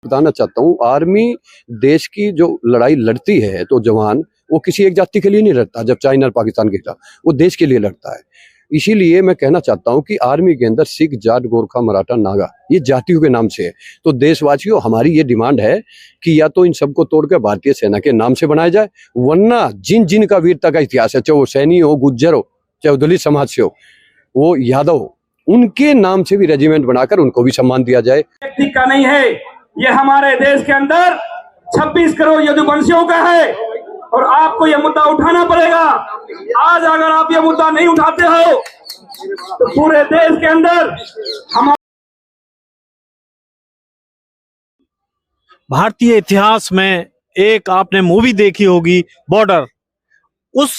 बताना चाहता हूँ, आर्मी देश की जो लड़ाई लड़ती है तो जवान वो किसी एक जाति के लिए नहीं लड़ता। जब चाइना और पाकिस्तान के खिलाफ, वो देश के लिए लड़ता है। इसीलिए मैं कहना चाहता हूँ कि आर्मी के अंदर सिख, जाट, गोरखा, मराठा, नागा ये जातियों के नाम से है। तो देशवासियों, हमारी ये डिमांड है कि या तो इन सबको तोड़कर भारतीय सेना के नाम से बनाया जाए, वरना जिन जिन का वीरता का इतिहास है, चाहे वो सैनी हो, गुज्जर हो, चाहे दलित समाज से हो, वो यादव हो, उनके नाम से भी रेजिमेंट बनाकर उनको भी सम्मान दिया जाए। व्यक्ति का नहीं है, ये हमारे देश के अंदर 26 करोड़ यदुवंशियों का है और आपको यह मुद्दा उठाना पड़ेगा। आज अगर आप ये मुद्दा नहीं उठाते हो तो पूरे देश के अंदर भारतीय इतिहास में एक आपने मूवी देखी होगी बॉर्डर, उस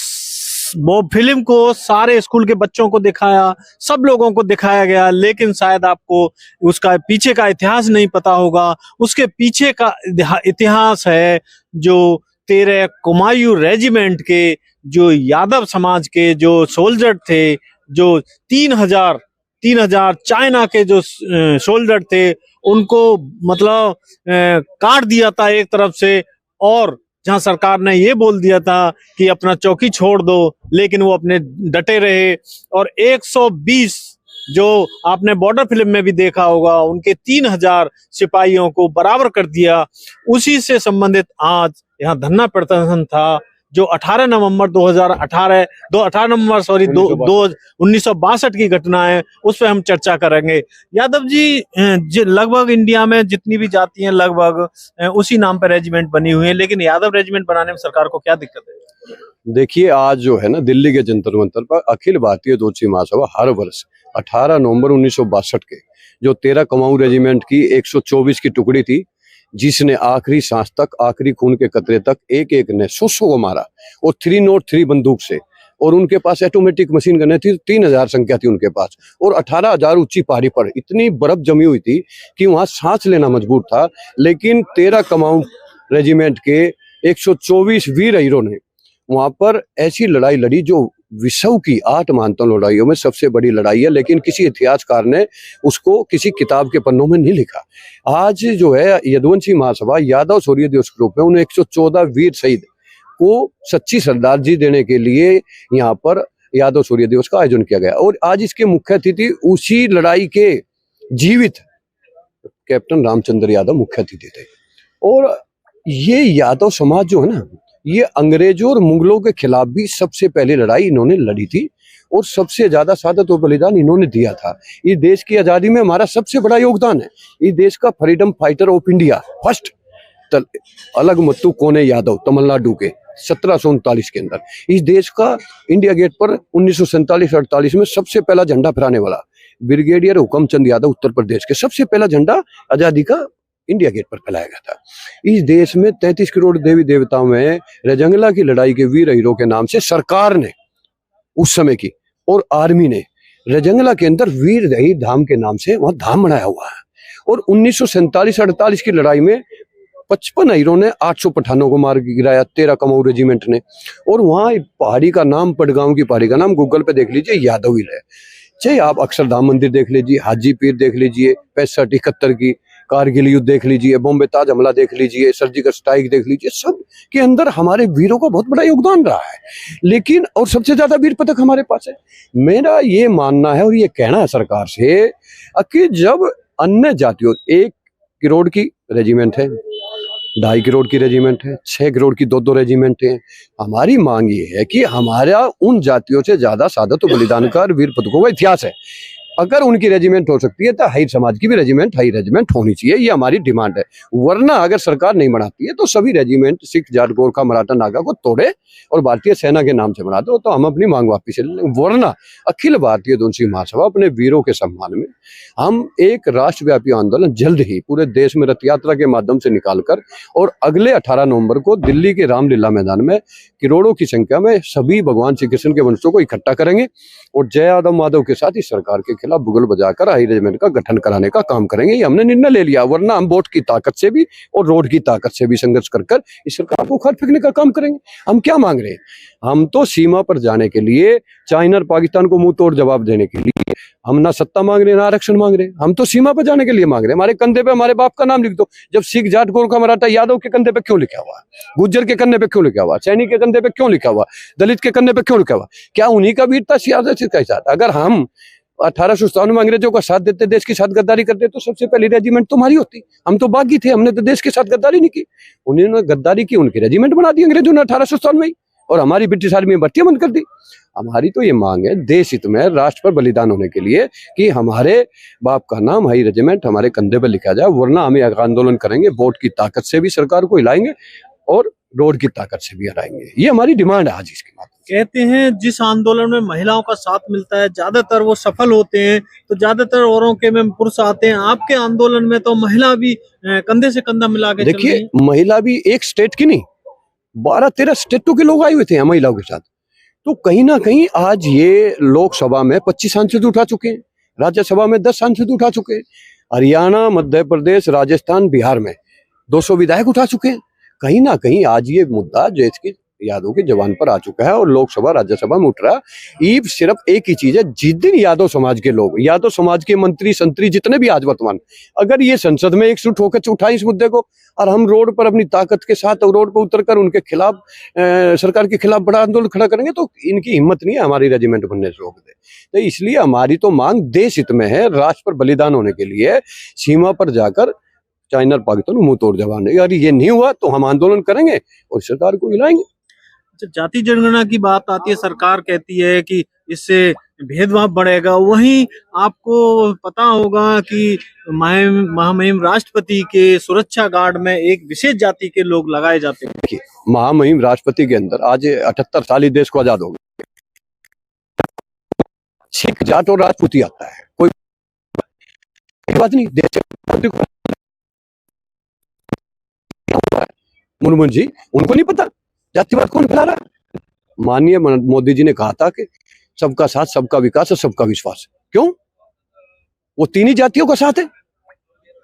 वो फिल्म को सारे स्कूल के बच्चों को दिखाया, सब लोगों को दिखाया गया, लेकिन शायद आपको उसका पीछे का इतिहास नहीं पता होगा। उसके पीछे का इतिहास है जो 13 कुमायूं रेजिमेंट के जो यादव समाज के जो सोल्जर थे, जो 3000 चाइना के जो सोल्जर थे, उनको मतलब काट दिया था एक तरफ से, और जहां सरकार ने ये बोल दिया था कि अपना चौकी छोड़ दो, लेकिन वो अपने डटे रहे। और 120 जो आपने बॉर्डर फिल्म में भी देखा होगा, उनके 3000 सिपाहियों को बराबर कर दिया। उसी से संबंधित आज यहाँ धरना प्रदर्शन था जो 18 नवंबर 1962 की घटना है, उस पर हम चर्चा करेंगे। यादव जी, लगभग इंडिया में जितनी भी जाति हैं लगभग उसी नाम पर रेजिमेंट बनी हुई है, लेकिन यादव रेजिमेंट बनाने में सरकार को क्या दिक्कत है? देखिए, आज जो है ना, दिल्ली के जंतर मंतर पर अखिल भारतीय ज्योतिषी महासभा हर वर्ष 18 नवंबर 1962 के जो 13 कुमाऊं रेजिमेंट की 124 की टुकड़ी थी, जिसने आखिरी सांस तक, आखिरी खून के कतरे तक एक एक ने 100 को मारा, और 303 बंदूक से, और उनके पास ऑटोमेटिक मशीन गनें थी, 3000 संख्या थी उनके पास, और 18,000 ऊंची पहाड़ी पर इतनी बर्फ जमी हुई थी कि वहां सांस लेना मजबूर था। लेकिन 13 कुमाऊं रेजिमेंट के 124 वीर हीरो ने वहां पर ऐसी लड़ाई लड़ी जो विश्व की 8 मानवता लड़ाइयों में सबसे बड़ी लड़ाई है, लेकिन किसी इतिहासकार ने उसको किसी किताब के पन्नों में नहीं लिखा। आज जो है यदुवंशी महासभा यादव शौर्य दिवस के रूप में उन 114 वीर शहीद को सच्ची श्रद्धांजलि देने के लिए यहाँ पर यादव शौर्य दिवस का आयोजन किया गया। और आज इसके मुख्य अतिथि उसी लड़ाई के जीवित कैप्टन रामचंद्र यादव मुख्य अतिथि थे। और ये यादव समाज जो है ना, ये अंग्रेजों और मुगलों के खिलाफ भी सबसे पहले लड़ाई इन्होंने लड़ी थी, और सबसे ज्यादा शहादत और बलिदान इन्होंने दिया था। इस देश की आजादी में हमारा सबसे बड़ा योगदान है। इस देश का freedom fighter of India first अलग मत्तू कोने यादव तमिलनाडु के 1739 के अंदर, इस देश का इंडिया गेट पर 1947-48 में सबसे पहला झंडा फहराने वाला ब्रिगेडियर हुकमचंद यादव उत्तर प्रदेश के सबसे पहला झंडा आजादी का इंडिया गेट पर फैलाया गया था। इस देश में 33 करोड़ देवी देवताओं में रजंगला की लड़ाई के वीर हीरो के नाम से सरकार ने उस समय की और आर्मी ने रजंगला के अंदर वीर शहीद धाम के नाम से वहां धाम बनाया हुआ है। और 1947-48 की लड़ाई में 55 हीरो ने 800 पठानों को मार गिराया 13 कुमाऊं रेजिमेंट ने। और वहां पहाड़ी का नाम, पटगांव की पहाड़ी का नाम गूगल पे देख लीजिए, यादव हिल है। चाहे आप अक्षरधाम मंदिर देख लीजिए, हाजी पीर देख लीजिए, 65-71 की कारगिल युद्ध देख लीजिए, बॉम्बे ताज हमला देख लीजिए, सर्जिकल स्ट्राइक देख लीजिए, सब के अंदर हमारे वीरों का बहुत बड़ा योगदान रहा है। लेकिन और सबसे ज्यादा वीर पदक हमारे पास है। मेरा ये मानना है और ये कहना है सरकार से कि जब अन्य जातियों 1 करोड़ की रेजिमेंट है, 2.5 करोड़ की रेजिमेंट है, 6 करोड़ की 2 रेजिमेंट है, हमारी मांग ये है कि हमारा उन जातियों से ज्यादा शहादत और बलिदानकार वीर पदकों का इतिहास है। अगर उनकी रेजिमेंट हो सकती है तो हाई समाज की भी हाई रेजिमेंट होनी चाहिए, ये हमारी डिमांड है। वरना अगर सरकार नहीं बनाती है तो सभी रेजिमेंट सिख, जाट, गोरखा, मराठा, नागा को तोड़े और भारतीय सेना के नाम से बना दो, तो हम अपनी मांग वापिस ले लेंगे। वरना अखिल भारतीय ज्योतिषी महासभा अपने वीरों के सम्मान में हम एक राष्ट्रव्यापी आंदोलन जल्द ही पूरे देश में रथ यात्रा के माध्यम से निकालकर और अगले 18 नवंबर को दिल्ली के रामलीला मैदान में करोड़ों की संख्या में सभी भगवान श्री कृष्ण के वंशों को इकट्ठा करेंगे और जय यादव माधव के साथ इस सरकार के खिलाफ बुगल बजाकर हाई रेजिमेंट का गठन कराने का काम करेंगे। ये हमने निर्णय ले लिया, वरना हम वोट की ताकत से भी और रोड की ताकत से भी संघर्ष कर कर इस सरकार को उखाड़ फेंकने का काम करेंगे। हम क्या मांग रहे हैं? हम तो सीमा पर जाने के लिए, चाइना और पाकिस्तान को मुंह तोड़ जवाब देने के लिए हम ना सत्ता मांग रहे हैं, ना आरक्षण मांग रहे हैं। हम तो सीमा पर जाने के लिए मांग रहे हैं। हमारे कंधे पे हमारे बाप का नाम लिख दो। जब सिख, जाट, गोरखा, मराठा, यादव के कंधे पे क्यों लिखा हुआ? गुज्जर के कंधे पे क्यों लिखा हुआ? सैनिक के कंधे पे क्यों लिखा हुआ? दलित के कंधे पे क्यों लिखा हुआ? क्या उन्हीं का वीरता सियासत के साथ? अगर हम 1857 में अंग्रेजों का साथ देते, देश के साथ गद्दारी करते, तो सबसे पहली रेजिमेंट तुम्हारी होती। हम तो बागी थे, हमने तो देश के साथ गद्दारी नहीं की। उन्होंने गद्दारी की, उनकी रेजिमेंट बना दी अंग्रेजों ने 1857 में ही, और हमारी ब्रिटिश आर्मी में भर्तियां बंद कर दी। हमारी तो ये मांग है देश हित में, राष्ट्र पर बलिदान होने के लिए, कि हमारे बाप का नाम हाई रेजिमेंट हमारे कंधे पर लिखा जाए, वरना हमें आंदोलन करेंगे। वोट की ताकत से भी सरकार को हिलाएंगे और रोड की ताकत से भी हराएंगे। ये हमारी डिमांड है आज इसके बाद। कहते हैं जिस आंदोलन में महिलाओं का साथ मिलता है ज्यादातर वो सफल होते हैं, तो ज्यादातर औरों के में पुरुष आते हैं। आपके आंदोलन में तो महिला भी कंधे से कंधा मिला के चल रही देखिए, है। महिला भी एक स्टेट की नहीं, 12-13 स्टेटों के लोग आए हुए थे महिलाओं के साथ। तो कहीं ना कहीं आज ये लोकसभा में 25 सांसद उठा चुके हैं, राज्यसभा में 10 सांसद उठा चुके हैं, हरियाणा, मध्य प्रदेश, राजस्थान, बिहार में 200 विधायक उठा चुके हैं। कहीं ना कहीं आज ये मुद्दा देश की यादव की जबान पर आ चुका है और लोकसभा, राज्यसभा में उठ रहा है। ये सिर्फ एक ही चीज है, जिस दिन यादव समाज के लोग, यादव समाज के मंत्री संतरी जितने भी आज वर्तमान, अगर ये संसद में एकजुट होकर उठाए इस मुद्दे को, और हम रोड पर अपनी ताकत के साथ रोड पर उतरकर उनके खिलाफ, सरकार के खिलाफ बड़ा आंदोलन खड़ा करेंगे, तो इनकी हिम्मत नहीं है हमारी रेजिमेंट बनने से रोक दे। तो इसलिए हमारी तो मांग देश हित में है, राष्ट्र पर बलिदान होने के लिए सीमा पर जाकर चाइना और पाकिस्तान को मुंह तोड़ जवाब देंगे। अगर ये नहीं हुआ तो हम आंदोलन करेंगे और सरकार को हिलाएंगे। जाति जनगणना की बात आती है, सरकार कहती है कि इससे भेदभाव बढ़ेगा। वहीं आपको पता होगा कि महामहिम राष्ट्रपति के सुरक्षा गार्ड में एक विशेष जाति के लोग लगाए जाते हैं। देखिए, महामहिम राष्ट्रपति के अंदर आज 78 साल ही देश को आजाद हो गया, सिख, जाट और राजपूती आता है, कोई बात नहीं। देश मुर्मू जी, उनको नहीं पता जातिवाद कौन फैला रहा है? माननीय मोदी जी ने कहा था कि सबका साथ, सबका विकास और सबका विश्वास। क्यों? वो तीन ही जातियों का साथ है।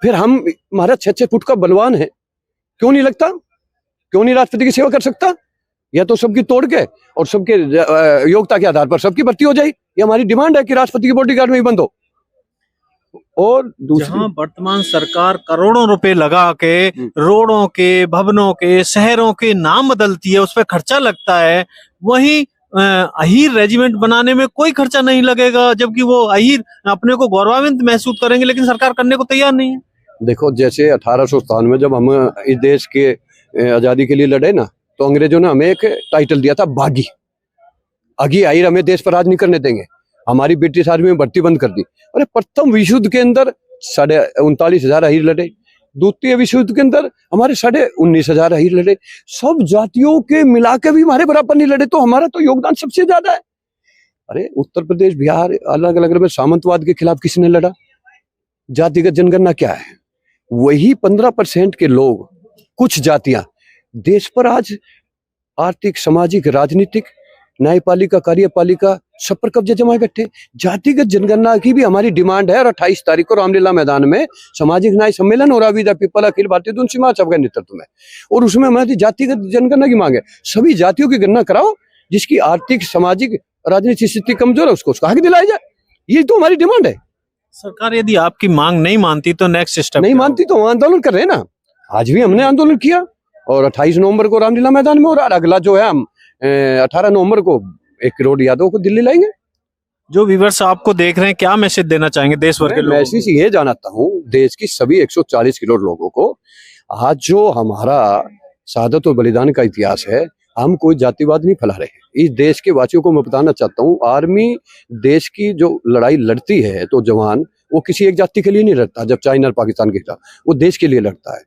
फिर हम, हमारा 6-6 फुट का बलवान है, क्यों नहीं लगता? क्यों नहीं राष्ट्रपति की सेवा कर सकता? या तो सबकी तोड़ के और सबके योग्यता के आधार पर सबकी भर्ती हो जाए। ये हमारी डिमांड है कि राष्ट्रपति की बॉडीगार्ड में ही बंद हो। और जहां वर्तमान सरकार करोड़ों रुपए लगा के रोडों के, भवनों के, शहरों के नाम बदलती है, उस पर खर्चा लगता है, वहीं अहीर रेजिमेंट बनाने में कोई खर्चा नहीं लगेगा, जबकि वो अहीर अपने को गौरवान्वित महसूस करेंगे, लेकिन सरकार करने को तैयार नहीं है। देखो, जैसे 1857 में जब हम इस देश के आजादी के लिए लड़े ना, तो अंग्रेजों ने हमें एक टाइटल दिया था, बागी। अगी अहीर हमें देश पर राज नहीं करने देंगे। हमारी ब्रिटिश आर्मी में भर्ती बंद कर दी। अरे, प्रथम विश्व युद्ध के अंदर 39,500 अहीर लड़े, द्वितीय विश्व युद्ध के अंदर हमारे 19,500 अहीर लड़े। सब जातियों के मिला के भी हमारे बराबर नहीं लड़े, तो हमारा तो योगदान सबसे ज्यादा है। अरे, उत्तर प्रदेश, बिहार, अलग अलग में सामंतवाद के खिलाफ किसने लड़ा? जातिगत जनगणना क्या है? वही 15% के लोग, कुछ जातियां देश पर आज आर्थिक, सामाजिक, राजनीतिक, न्यायपालिका, कार्यपालिका सब पर कब्जे जमाए बैठे। जातिगत जनगणना की भी हमारी डिमांड है और 28 तारीख को रामलीला मैदान में सामाजिक न्याय सम्मेलन हो रहा है पीपल अखिल भारतीय दून महासभा के नेतृत्व में, और उसमें हमारी जातिगत जनगणना की मांग है। सभी जातियों की गणना कराओ, जिसकी आर्थिक, सामाजिक, राजनीतिक स्थिति कमजोर है उसको हक दिलाया जाए। ये तो हमारी डिमांड है। सरकार यदि आपकी मांग नहीं मानती तो नेक्स्ट स्टेप नहीं मानती तो आंदोलन कर रहे हैं ना। आज भी हमने आंदोलन किया और 28 नवंबर को रामलीला मैदान में हो रहा है। अगला जो है हम 18 नवंबर को 1 करोड़ यादव को दिल्ली लाएंगे। जो व्यूअर्स आपको देख रहे हैं, क्या मैसेज देना चाहेंगे देश भर के लोगों को? मैसेज ये जानता हूँ देश की सभी 140 करोड़ लोगों को, आज जो हमारा शहादत और बलिदान का इतिहास है, हम कोई जातिवाद नहीं फैला रहे। इस देश के वासियों को मैं बताना चाहता हूँ, आर्मी देश की जो लड़ाई लड़ती है तो जवान वो किसी एक जाति के लिए नहीं लड़ता। जब चाइना और पाकिस्तान के खिलाफ, वो देश के लिए लड़ता है।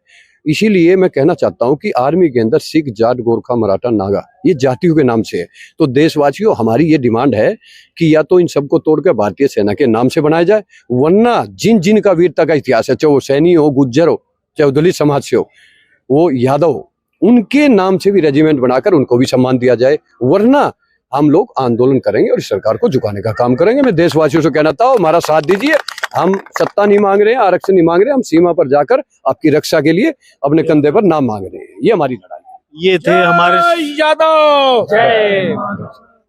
इसीलिए मैं कहना चाहता हूं कि आर्मी के अंदर सिख, जाट, गोरखा, मराठा, नागा, ये जातियों के नाम से है। तो देशवासियों, हमारी ये डिमांड है कि या तो इन सबको तोड़कर भारतीय सेना के नाम से बनाया जाए, वरना जिन जिन का वीरता का इतिहास है, चाहे वो सैनी हो, गुज्जर हो, चाहे वो दलित समाज से हो, वो यादव हो, उनके नाम से भी रेजिमेंट बनाकर उनको भी सम्मान दिया जाए। वरना हम लोग आंदोलन करेंगे और इस सरकार को झुकाने का काम करेंगे। मैं देशवासियों से कहना चाहता हूं, हमारा साथ दीजिए। हम सत्ता नहीं मांग रहे हैं, आरक्षण नहीं मांग रहे हैं, हम सीमा पर जाकर आपकी रक्षा के लिए अपने कंधे पर नाम मांग रहे हैं। ये हमारी लड़ाई है। ये थे हमारे यादव।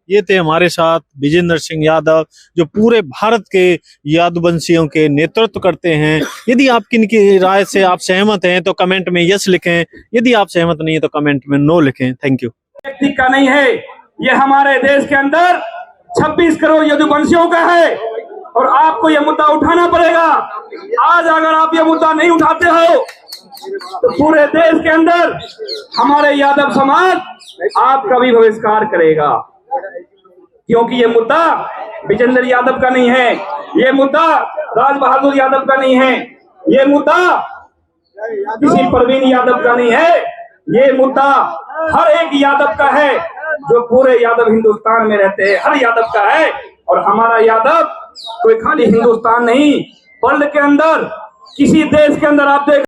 ये थे हमारे साथ विजेंद्र सिंह यादव, जो पूरे भारत के यादवंशियों के नेतृत्व करते हैं। यदि आप किनकी राय से आप सहमत हैं तो कमेंट में यस लिखें, यदि आप सहमत नहीं है तो कमेंट में नो लिखें। Thank you. व्यक्ति का नहीं है, ये हमारे देश के अंदर 26 करोड़ यदुवंशियों का है और आपको ये मुद्दा उठाना पड़ेगा। आज अगर आप ये मुद्दा नहीं उठाते हो तो पूरे देश के अंदर हमारे यादव समाज आपका भी बहिष्कार करेगा, क्योंकि ये मुद्दा विजेंद्र यादव का नहीं है, ये मुद्दा राज बहादुर यादव का नहीं है, ये मुद्दा किसी प्रवीण यादव का नहीं है, ये मुद्दा हर एक यादव का है जो पूरे यादव हिंदुस्तान में रहते हैं, हर यादव का है। और हमारा यादव कोई खाली हिंदुस्तान नहीं, वर्ल्ड के अंदर किसी देश के अंदर आप देख